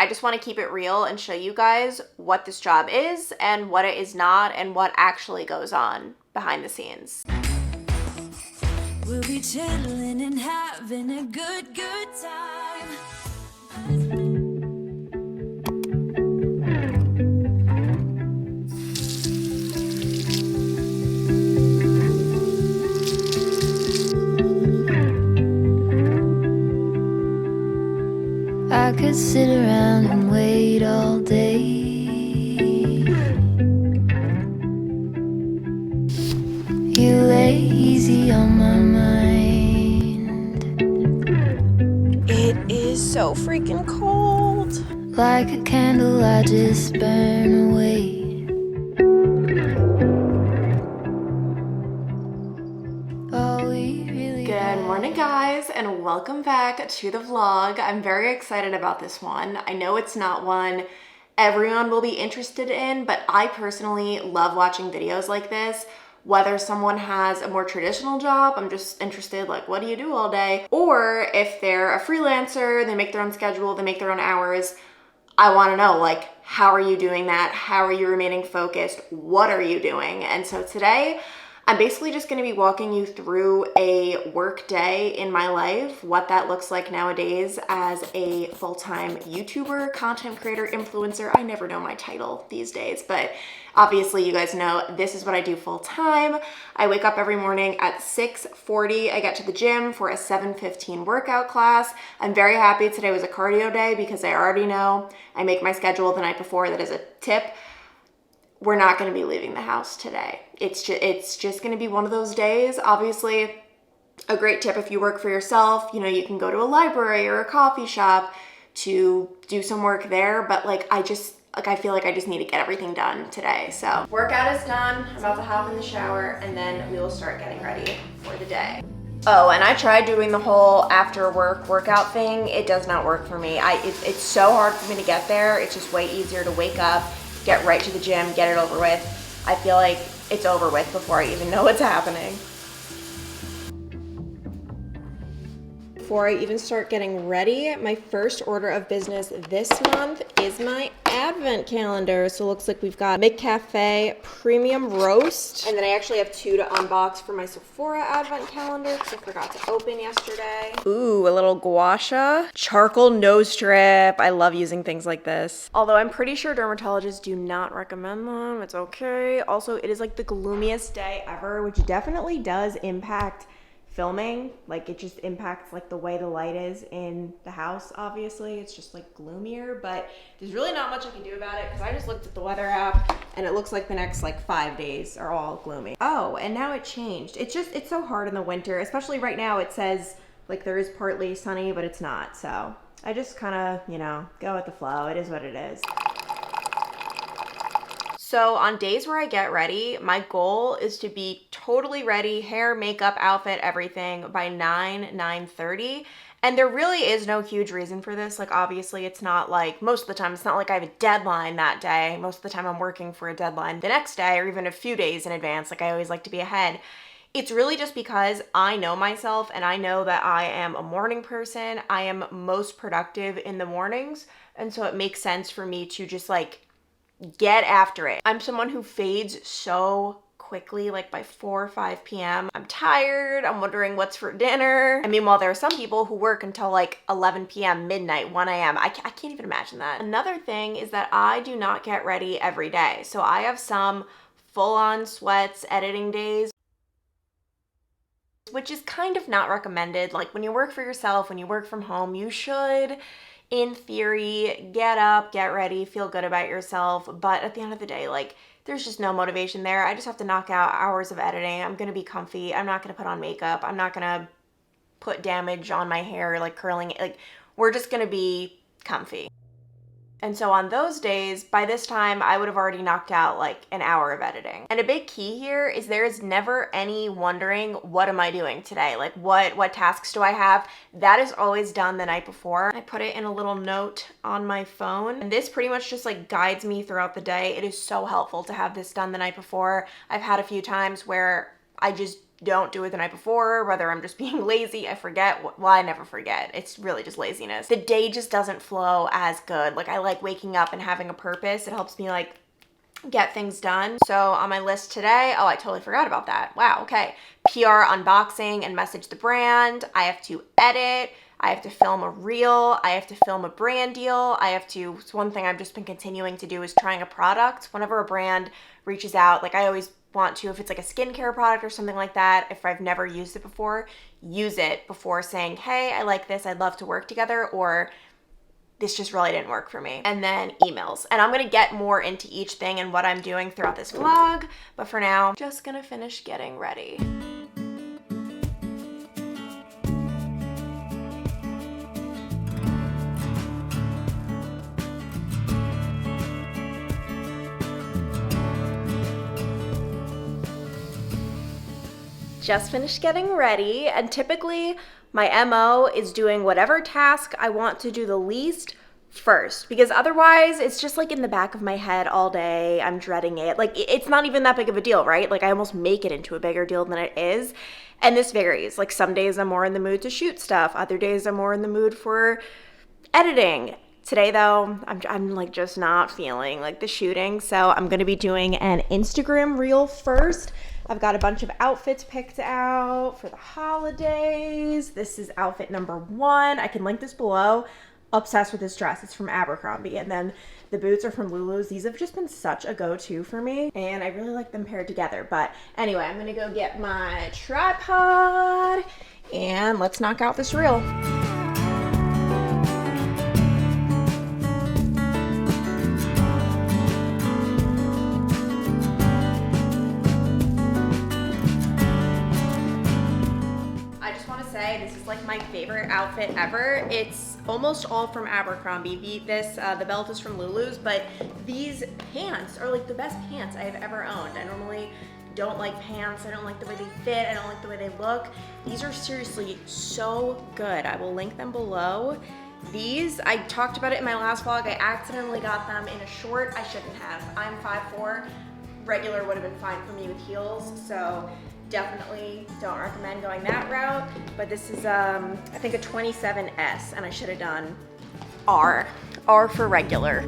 I just want to keep it real and show you guys what this job is and what it is not and what actually goes on behind the scenes. We'll be chilling and having a good time. I could sit around and wait all day. You lay easy on my mind. It is so freaking cold. Like a candle, I just burn away. Good morning, guys, and welcome back to the vlog. I'm very excited about this one. I know it's not one everyone will be interested in, but I personally love watching videos like this. Whether someone has a more traditional job, I'm just interested, like, what do you do all day? Or if they're a freelancer, they make their own schedule, they make their own hours. I want to know, like, how are you doing that? How are you remaining focused? What are you doing? And so today, I'm basically just going to be walking you through a work day in my life, what that looks like nowadays as a full-time YouTuber, content creator, influencer. I never know my title these days, but obviously you guys know this is what I do full-time. I wake up every morning at 6:40. I get to the gym for a 7:15 workout class. I'm very happy today was a cardio day because I already know I make my schedule the night before. That is a tip. We're not going to be leaving the house today. It's just going to be one of those days. Obviously, a great tip if you work for yourself, you know, you can go to a library or a coffee shop to do some work there, but I feel like I just need to get everything done today. So workout is done. I'm about to hop in the shower and then we will start getting ready for the day. Oh, and I tried doing the whole after work workout thing. It does not work for me. It's so hard for me to get there. It's just way easier to wake up, get right to the gym, get it over with. I feel like it's over with before I even know what's happening. Before I even start getting ready, my first order of business this month is my advent calendar. So it looks like we've got McCafe Premium Roast. And then I actually have two to unbox for my Sephora advent calendar because I forgot to open yesterday. Ooh, a little gua sha charcoal nose strip. I love using things like this. Although I'm pretty sure dermatologists do not recommend them. It's okay. Also, it is like the gloomiest day ever, which definitely does impact filming. Like, it just impacts like the way the light is in the house. Obviously it's just like gloomier, but there's really not much I can do about it because I just looked at the weather app and it looks like the next like 5 days are all gloomy. Oh, and now it changed. It's so hard in the winter, especially right now. It says like there is partly sunny, but it's not. So I just kind of, you know, go with the flow. It is what it is. So on days where I get ready, my goal is to be totally ready, hair, makeup, outfit, everything by 9:30. And there really is no huge reason for this. Like, obviously it's not like, most of the time, it's not like I have a deadline that day. Most of the time I'm working for a deadline the next day or even a few days in advance. Like, I always like to be ahead. It's really just because I know myself and I know that I am a morning person. I am most productive in the mornings. And so it makes sense for me to just like get after it. I'm someone who fades so quickly, like by 4 or 5 p.m. I'm tired, I'm wondering what's for dinner. I mean, while there are some people who work until like 11 p.m., midnight, 1 a.m. I can't even imagine that. Another thing is that I do not get ready every day. So I have some full-on sweats editing days, which is kind of not recommended. Like, when you work for yourself, when you work from home, you should, in theory, get up, get ready, feel good about yourself. But at the end of the day, like, there's just no motivation there. I just have to knock out hours of editing. I'm gonna be comfy. I'm not gonna put on makeup. I'm not gonna put damage on my hair, like curling it. Like, we're just gonna be comfy. And so on those days, by this time, I would have already knocked out like an hour of editing. And a big key here is there is never any wondering, what am I doing today? Like, what tasks do I have? That is always done the night before. I put it in a little note on my phone. And this pretty much just like guides me throughout the day. It is so helpful to have this done the night before. I've had a few times where I just don't do it the night before, whether I'm just being lazy, I forget. Well, I never forget. It's really just laziness. The day just doesn't flow as good. Like, I like waking up and having a purpose. It helps me like get things done. So on my list today, oh, I totally forgot about that. Wow, okay. PR unboxing and message the brand. I have to edit. I have to film a reel. I have to film a brand deal. It's one thing I've just been continuing to do is trying a product. Whenever a brand reaches out, like I always want to, if it's like a skincare product or something like that, if I've never used it before, use it before saying, hey, I like this, I'd love to work together, or this just really didn't work for me. And then emails. And I'm gonna get more into each thing and what I'm doing throughout this vlog, but for now, just gonna finish getting ready. Just finished getting ready, and typically my MO is doing whatever task I want to do the least first, because otherwise it's just like in the back of my head all day. I'm dreading it. Like, it's not even that big of a deal, right? Like, I almost make it into a bigger deal than it is. And this varies. Like, some days I'm more in the mood to shoot stuff. Other days I'm more in the mood for editing. Today though, I'm like just not feeling like the shooting. So I'm gonna be doing an Instagram reel first. I've got a bunch of outfits picked out for the holidays. This is outfit number 1. I can link this below. Obsessed with this dress. It's from Abercrombie. And then the boots are from Hellloooo's. These have just been such a go-to for me, and I really like them paired together. But anyway, I'm gonna go get my tripod and let's knock out this reel. This is like my favorite outfit ever. It's almost all from Abercrombie. The belt is from Hellloooo's, but these pants are like the best pants I've ever owned. I normally don't like pants. I don't like the way they fit. I don't like the way they look. These are seriously so good. I will link them below. These, I talked about it in my last vlog. I accidentally got them in a short. I shouldn't have. I'm 5'4". Regular would have been fine for me with heels, so definitely don't recommend going that route. But this is, I think a 27S, and I should have done R for regular.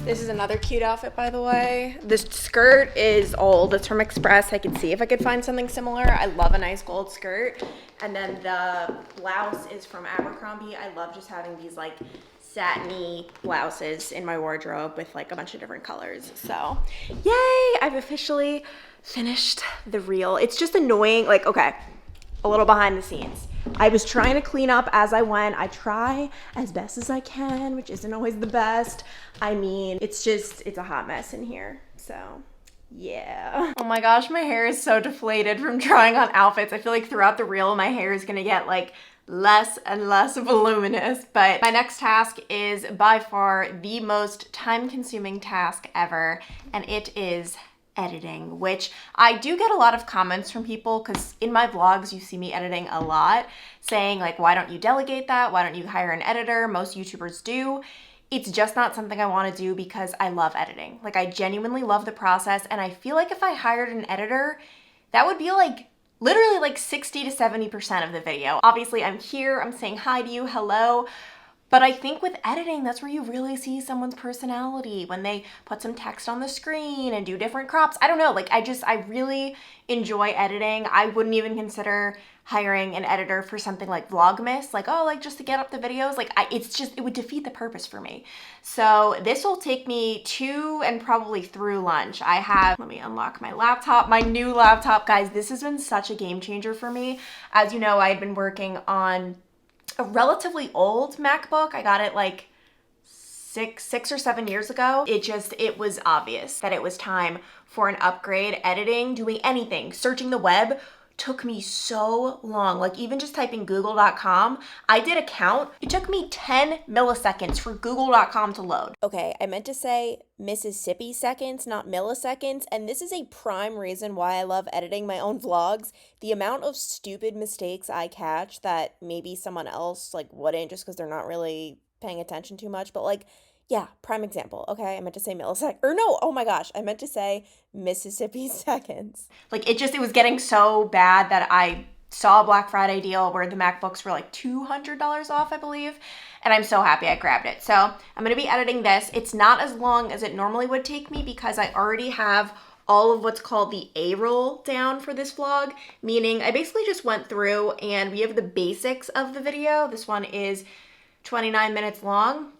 This is another cute outfit, by the way. This skirt is old. It's from Express. I can see if I could find something similar. I love a nice gold skirt. And then the blouse is from Abercrombie. I love just having these like satiny blouses in my wardrobe with like a bunch of different colors. So yay, I've officially finished the reel. It's just annoying. Like, okay, a little behind the scenes. I was trying to clean up as I went. I try as best as I can, which isn't always the best. I mean, it's a hot mess in here. So yeah. Oh my gosh, my hair is so deflated from trying on outfits. I feel like throughout the reel, my hair is gonna get like less and less voluminous. But my next task is by far the most time-consuming task ever, and it is editing, which I do get a lot of comments from people, because in my vlogs you see me editing a lot, saying like, why don't you delegate that? Why don't you hire an editor? Most YouTubers do. It's just not something I want to do because I love editing. Like, I genuinely love the process, and I feel like if I hired an editor, that would be like literally like 60 to 70% of the video. Obviously I'm here, I'm saying hi to you, hello. But I think with editing, that's where you really see someone's personality, when they put some text on the screen and do different crops. I don't know, like I really enjoy editing. I wouldn't even consider hiring an editor for something like Vlogmas, like, oh, like just to get up the videos. Like, it would defeat the purpose for me. So this will take me to and probably through lunch. Let me unlock my laptop, my new laptop. Guys, this has been such a game changer for me. As you know, I had been working on a relatively old MacBook. I got it like six or 7 years ago. It was obvious that it was time for an upgrade. Editing, doing anything, searching the web took me so long. Like, even just typing google.com, I did a count. It took me 10 milliseconds for google.com to load. Okay, I meant to say Mississippi seconds, not milliseconds, and this is a prime reason why I love editing my own vlogs. The amount of stupid mistakes I catch that maybe someone else like wouldn't, just because they're not really paying attention too much, but like, Yeah, prime example. Okay, I meant to say millisecond. Or no, oh my gosh, I meant to say Mississippi seconds. Like it was getting so bad that I saw a Black Friday deal where the MacBooks were like $200 off, I believe. And I'm so happy I grabbed it. So I'm gonna be editing this. It's not as long as it normally would take me because I already have all of what's called the A-roll down for this vlog, meaning I basically just went through and we have the basics of the video. This one is 29 minutes long.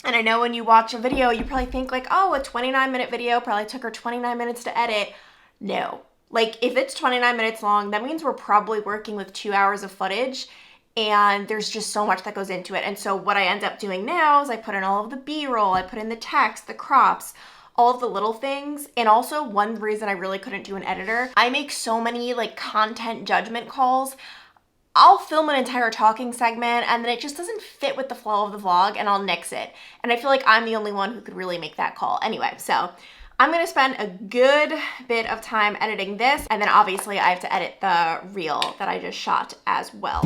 And I know when you watch a video, you probably think like, oh, a 29-minute video probably took her 29 minutes to edit. No. Like if it's 29 minutes long, that means we're probably working with 2 hours of footage and there's just so much that goes into it. And so what I end up doing now is I put in all of the B-roll, I put in the text, the crops, all of the little things. And also one reason I really couldn't do an editor, I make so many like content judgment calls. I'll film an entire talking segment and then it just doesn't fit with the flow of the vlog and I'll nix it. And I feel like I'm the only one who could really make that call. Anyway, so I'm gonna spend a good bit of time editing this and then obviously I have to edit the reel that I just shot as well.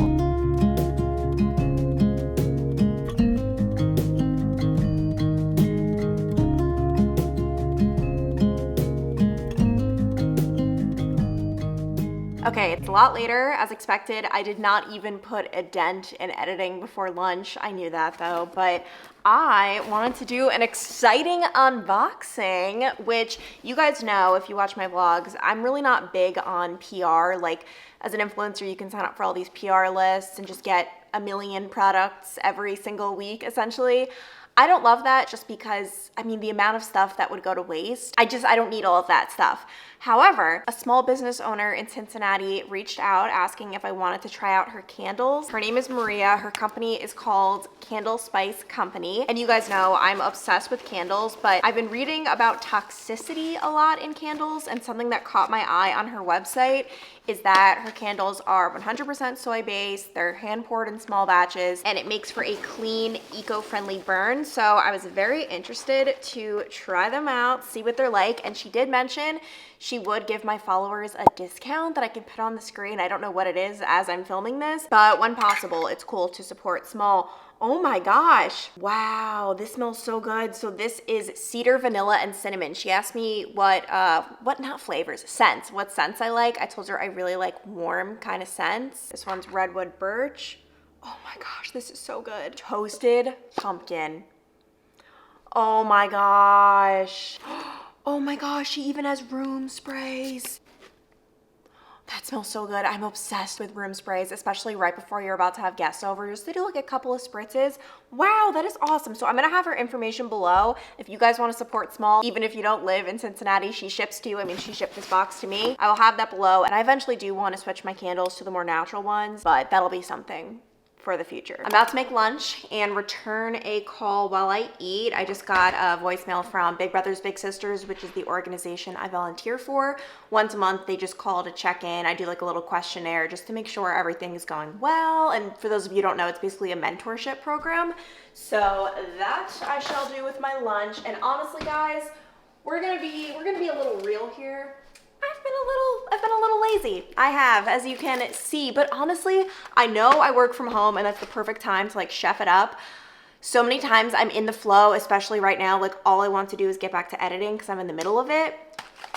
Okay, it's a lot later, as expected. I did not even put a dent in editing before lunch. I knew that though, but I wanted to do an exciting unboxing, which you guys know if you watch my vlogs, I'm really not big on PR. Like as an influencer, you can sign up for all these PR lists and just get a million products every single week, essentially. I don't love that just because, I mean, the amount of stuff that would go to waste, I don't need all of that stuff. However, a small business owner in Cincinnati reached out asking if I wanted to try out her candles. Her name is Maria. Her company is called Candle Spice Company. And you guys know I'm obsessed with candles, but I've been reading about toxicity a lot in candles, and something that caught my eye on her website is that her candles are 100% soy-based, they're hand-poured in small batches, and it makes for a clean, eco-friendly burn. So I was very interested to try them out, see what they're like, and she did mention she would give my followers a discount that I can put on the screen. I don't know what it is as I'm filming this, but when possible, it's cool to support small. Oh my gosh. Wow, this smells so good. So this is cedar, vanilla, and cinnamon. She asked me what not flavors, scents, what scents I like. I told her I really like warm kind of scents. This one's redwood birch. Oh my gosh, this is so good. Toasted pumpkin. Oh my gosh. Oh my gosh, she even has room sprays. That smells so good. I'm obsessed with room sprays, especially right before you're about to have guests over. Just to do like a couple of spritzes. Wow, that is awesome. So I'm gonna have her information below. If you guys wanna support small, even if you don't live in Cincinnati, she ships to you. I mean, she shipped this box to me. I will have that below. And I eventually do wanna switch my candles to the more natural ones, but that'll be something for the future. I'm about to make lunch and return a call while I eat. I just got a voicemail from Big Brothers Big Sisters, which is the organization I volunteer for. Once a month, they just call to check in. I do like a little questionnaire just to make sure everything is going well. And for those of you who don't know, it's basically a mentorship program. So that I shall do with my lunch. And honestly, guys, we're gonna be a little real here. I've been a little lazy. I have, as you can see, but honestly, I know I work from home and that's the perfect time to like chef it up. So many times I'm in the flow, especially right now, like all I want to do is get back to editing because I'm in the middle of it.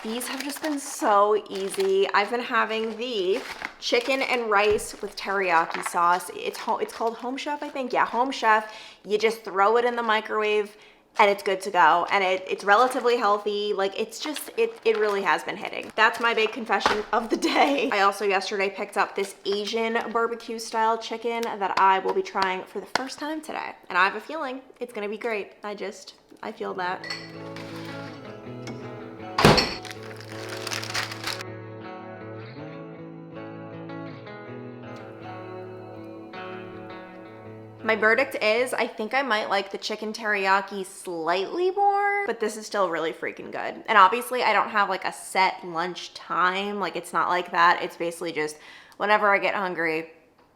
These have just been so easy. I've been having the chicken and rice with teriyaki sauce. It's called Home Chef, I think. Yeah, Home Chef. You just throw it in the microwave and it's good to go. And it's relatively healthy. Like it's just, it really has been hitting. That's my big confession of the day. I also yesterday picked up this Asian barbecue style chicken that I will be trying for the first time today. And I have a feeling it's gonna be great. I feel that. My verdict is I think I might like the chicken teriyaki slightly more, but this is still really freaking good. And obviously I don't have like a set lunch time. Like it's not like that. It's basically just whenever I get hungry,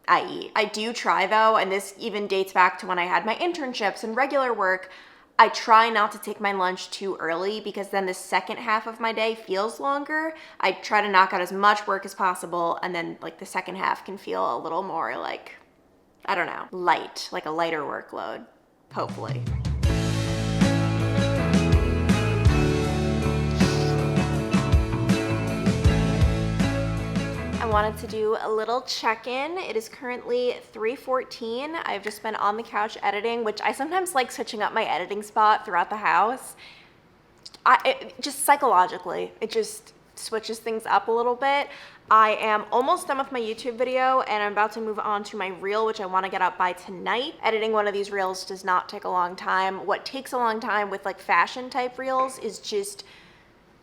I eat. I do try though, and this even dates back to when I had my internships and regular work, I try not to take my lunch too early because then the second half of my day feels longer. I try to knock out as much work as possible and then like the second half can feel a little more like, I don't know, light, like a lighter workload, hopefully. wanted to do a little check-in. It is currently 3:14. I've just been on the couch editing, which I sometimes like switching up my editing spot throughout the house. Just psychologically, it just switches things up a little bit. I am almost done with my YouTube video and I'm about to move on to my reel, which I want to get up by tonight. Editing one of these reels does not take a long time. What takes a long time with like fashion type reels is just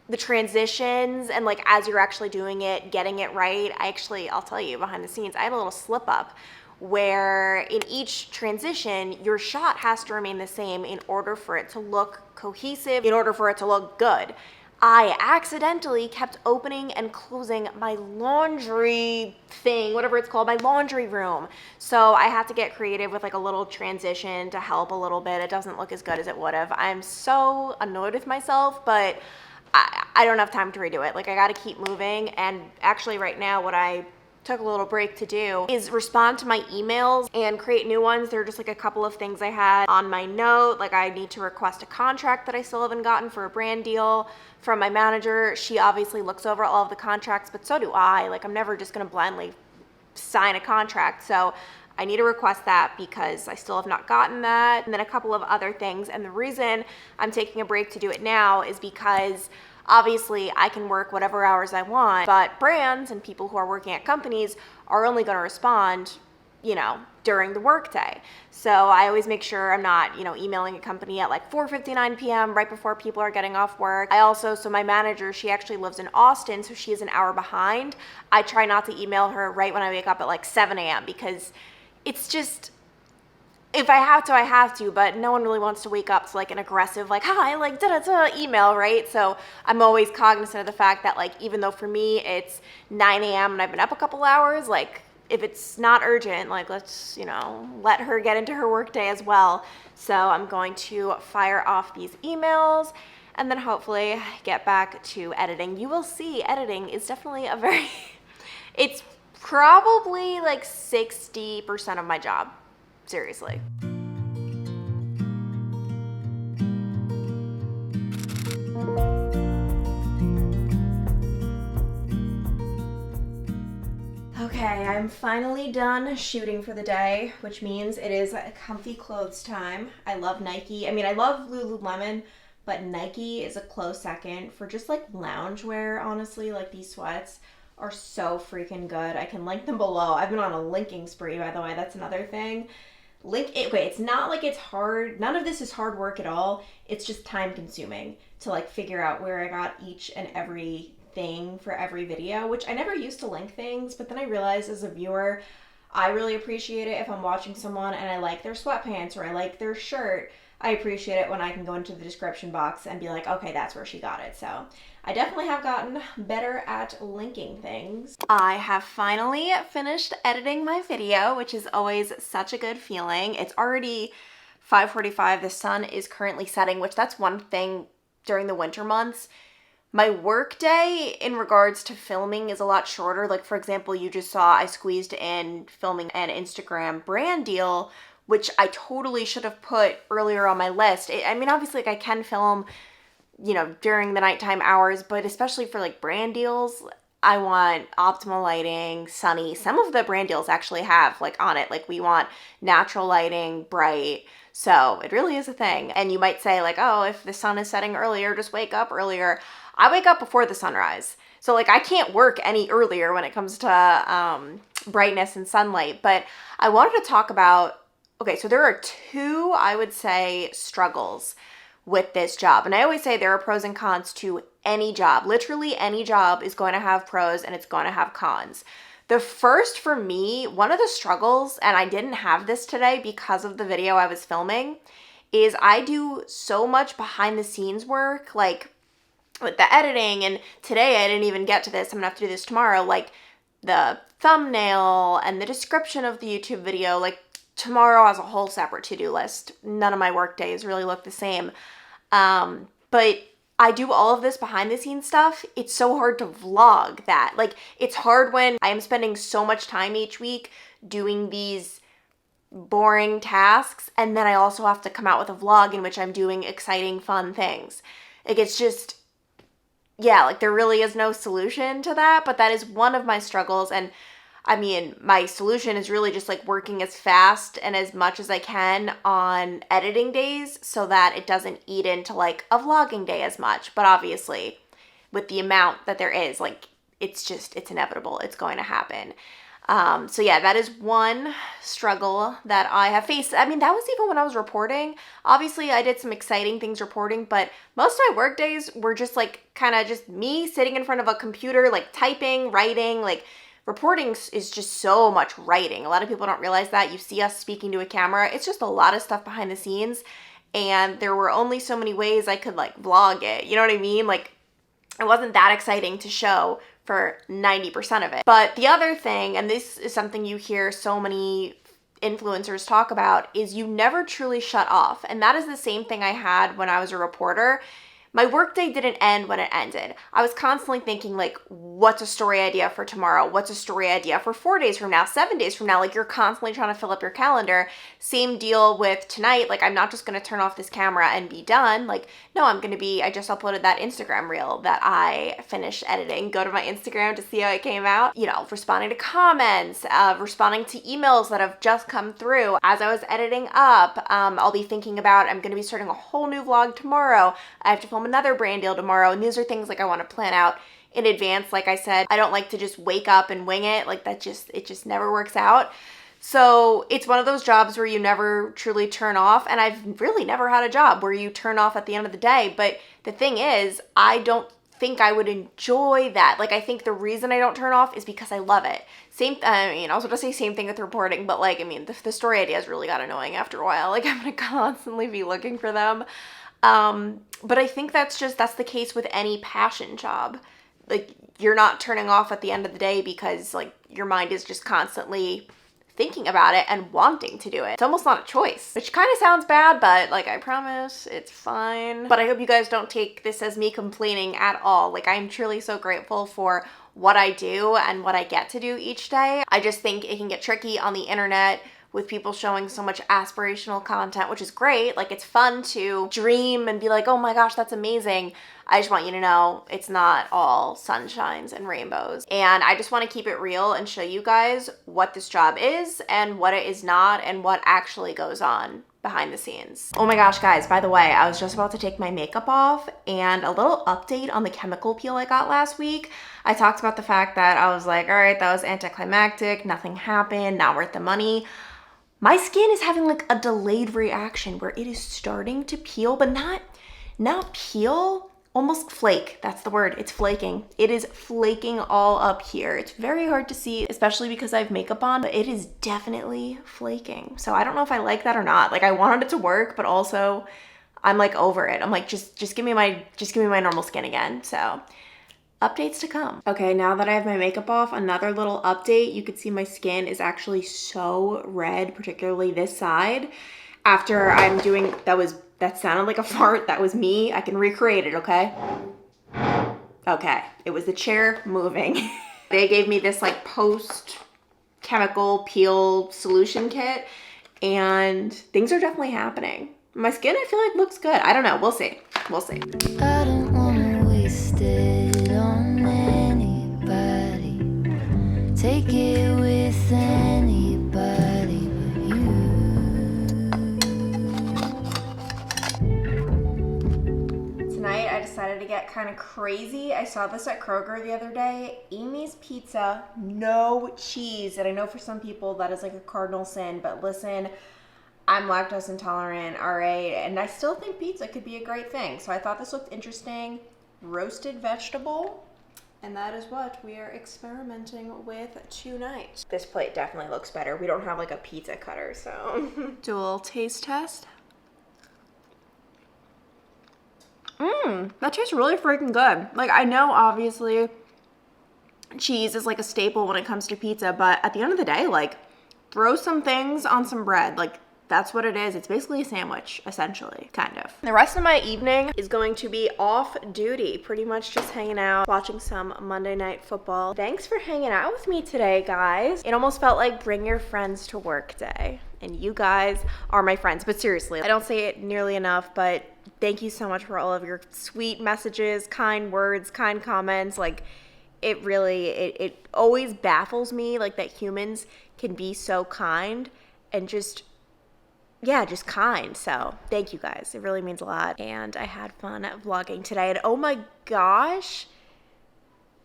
the transitions and like as you're actually doing it, getting it right. I'll tell you behind the scenes, I had a little slip up where in each transition, your shot has to remain the same in order for it to look cohesive, in order for it to look good. I accidentally kept opening and closing my laundry thing, whatever it's called, my laundry room. So I had to get creative with like a little transition to help a little bit. It doesn't look as good as it would have. I'm so annoyed with myself, but I don't have time to redo it. Like I gotta keep moving. And actually right now what I took a little break to do is respond to my emails and create new ones. There are just like a couple of things I had on my note. Like I need to request a contract that I still haven't gotten for a brand deal from my manager. She obviously looks over all of the contracts, but so do I. Like I'm never just gonna blindly sign a contract. So I need to request that because I still have not gotten that. And then a couple of other things. And the reason I'm taking a break to do it now is because obviously I can work whatever hours I want, but brands and people who are working at companies are only going to respond, during the workday. So I always make sure I'm not, emailing a company at like 4:59 p.m. right before people are getting off work. So my manager, she actually lives in Austin, so she is an hour behind. I try not to email her right when I wake up at like 7 a.m. because it's just, if I have to, I have to, but no one really wants to wake up to like an aggressive, like, hi, like, da-da-da email, right? So I'm always cognizant of the fact that like, even though for me it's 9 a.m. and I've been up a couple hours, like if it's not urgent, like let's, let her get into her workday as well. So I'm going to fire off these emails and then hopefully get back to editing. You will see editing is definitely it's probably like 60% of my job. Seriously. Okay, I'm finally done shooting for the day, which means it is comfy clothes time. I love Nike. I mean, I love Lululemon, but Nike is a close second for just like loungewear, honestly. Like these sweats are so freaking good. I can link them below. I've been on a linking spree, by the way. That's another thing. It's not like it's hard. None of this is hard work at all. It's just time consuming to like figure out where I got each and every thing for every video, which I never used to link things, but then I realized as a viewer, I really appreciate it if I'm watching someone and I like their sweatpants or I like their shirt. I appreciate it when I can go into the description box and be like, okay, that's where she got it. So I definitely have gotten better at linking things. I have finally finished editing my video, which is always such a good feeling. It's already 5:45. The sun is currently setting, which that's one thing during the winter months. My work day in regards to filming is a lot shorter. Like for example, you just saw I squeezed in filming an Instagram brand deal, which I totally should have put earlier on my list. Obviously, like I can film, during the nighttime hours, but especially for like brand deals, I want optimal lighting, sunny. Some of the brand deals actually have like on it, like we want natural lighting, bright. So it really is a thing. And you might say like, oh, if the sun is setting earlier, just wake up earlier. I wake up before the sunrise. So like I can't work any earlier when it comes to brightness and sunlight. But I wanted to talk about, okay, so there are two, I would say, struggles with this job. And I always say there are pros and cons to any job. Literally any job is going to have pros and it's going to have cons. The first for me, one of the struggles, and I didn't have this today because of the video I was filming, is I do so much behind the scenes work, like with the editing, and today I didn't even get to this. I'm gonna have to do this tomorrow, like the thumbnail and the description of the YouTube video. Like tomorrow has a whole separate to-do list. None of my work days really look the same. But I do all of this behind the scenes stuff. It's so hard to vlog that. Like it's hard when I am spending so much time each week doing these boring tasks, and then I also have to come out with a vlog in which I'm doing exciting, fun things. Like it's just, yeah, like there really is no solution to that, but that is one of my struggles. And I mean, my solution is really just like working as fast and as much as I can on editing days so that it doesn't eat into like a vlogging day as much. But obviously, with the amount that there is, like, it's inevitable. It's going to happen. So yeah, that is one struggle that I have faced. I mean, that was even when I was reporting. Obviously, I did some exciting things reporting, but most of my work days were just like kind of just me sitting in front of a computer, like typing, writing. Like reporting is just so much writing. A lot of people don't realize that. You see us speaking to a camera. It's just a lot of stuff behind the scenes. And there were only so many ways I could like vlog it. You know what I mean? Like it wasn't that exciting to show for 90% of it. But the other thing, and this is something you hear so many influencers talk about, is you never truly shut off. And that is the same thing I had when I was a reporter. My workday didn't end when it ended. I was constantly thinking like, what's a story idea for tomorrow? What's a story idea for 4 days from now, 7 days from now? Like you're constantly trying to fill up your calendar. Same deal with tonight. Like I'm not just going to turn off this camera and be done. Like, no, I just uploaded that Instagram reel that I finished editing. Go to my Instagram to see how it came out. You know, responding to comments, responding to emails that have just come through. As I was editing up, I'll be thinking about, I'm going to be starting a whole new vlog tomorrow. I have to film another brand deal tomorrow, and these are things like I want to plan out in advance. Like I said, I don't like to just wake up and wing it. Like it just never works out. So it's one of those jobs where you never truly turn off, and I've really never had a job where you turn off at the end of the day. But the thing is, I don't think I would enjoy that. Like I think the reason I don't turn off is because I love it. I was going to say same thing with reporting, but like, I mean, the story ideas really got annoying after a while. Like I'm going to constantly be looking for them. But I think that's the case with any passion job. Like you're not turning off at the end of the day because like your mind is just constantly thinking about it and wanting to do it. It's almost not a choice, which kind of sounds bad, but like I promise it's fine. But I hope you guys don't take this as me complaining at all. Like I'm truly so grateful for what I do and what I get to do each day. I just think it can get tricky on the internet with people showing so much aspirational content, which is great. Like it's fun to dream and be like, oh my gosh, that's amazing. I just want you to know it's not all sunshines and rainbows. And I just want to keep it real and show you guys what this job is and what it is not and what actually goes on behind the scenes. Oh my gosh, guys, by the way, I was just about to take my makeup off, and a little update on the chemical peel I got last week. I talked about the fact that I was like, all right, that was anticlimactic, nothing happened, not worth the money. My skin is having like a delayed reaction where it is starting to peel, but not peel, almost flake. That's the word. It's flaking. It is flaking all up here. It's very hard to see, especially because I have makeup on, but it is definitely flaking. So I don't know if I like that or not. Like I wanted it to work, but also I'm like over it. I'm like, just give me my normal skin again. So updates to come. Okay, now that I have my makeup off, another little update. You can see my skin is actually so red, particularly this side. After I'm doing, that sounded like a fart. That was me. I can recreate it, okay? Okay, it was the chair moving. They gave me this like post chemical peel solution kit, and things are definitely happening. My skin, I feel like, looks good. I don't know. We'll see. We'll see. I don't wanna waste it on anybody. Take it with anybody but you. Tonight I decided to get kind of crazy. I saw this at Kroger the other day. Amy's Pizza, no cheese. And I know for some people that is like a cardinal sin, but listen, I'm lactose intolerant, all right, and I still think pizza could be a great thing. So I thought this looked interesting. Roasted vegetable, and that is what we are experimenting with tonight. This plate definitely looks better. We don't have like a pizza cutter, so. Do a little taste test. That tastes really freaking good. Like I know obviously cheese is like a staple when it comes to pizza, but at the end of the day, like throw some things on some bread. Like that's what it is. It's basically a sandwich, essentially, kind of. The rest of my evening is going to be off duty, pretty much just hanging out, watching some Monday Night Football. Thanks for hanging out with me today, guys. It almost felt like bring your friends to work day, and you guys are my friends. But seriously, I don't say it nearly enough, but thank you so much for all of your sweet messages, kind words, kind comments. Like, it really, it always baffles me, like, that humans can be so kind and just kind. So thank you guys. It really means a lot. And I had fun vlogging today. And oh my gosh.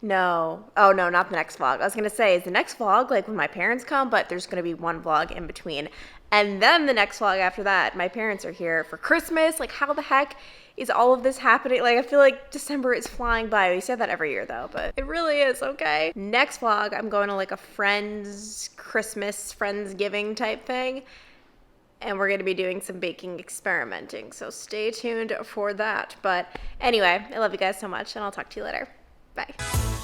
No. Oh no, not the next vlog. I was going to say, is the next vlog like when my parents come? But there's going to be one vlog in between. And then the next vlog after that, my parents are here for Christmas. Like, how the heck is all of this happening? Like, I feel like December is flying by. We say that every year though, but it really is, okay? Next vlog, I'm going to like a friend's Christmas, Friendsgiving type thing. And we're going to be doing some baking experimenting. So stay tuned for that. But anyway, I love you guys so much, and I'll talk to you later. Bye.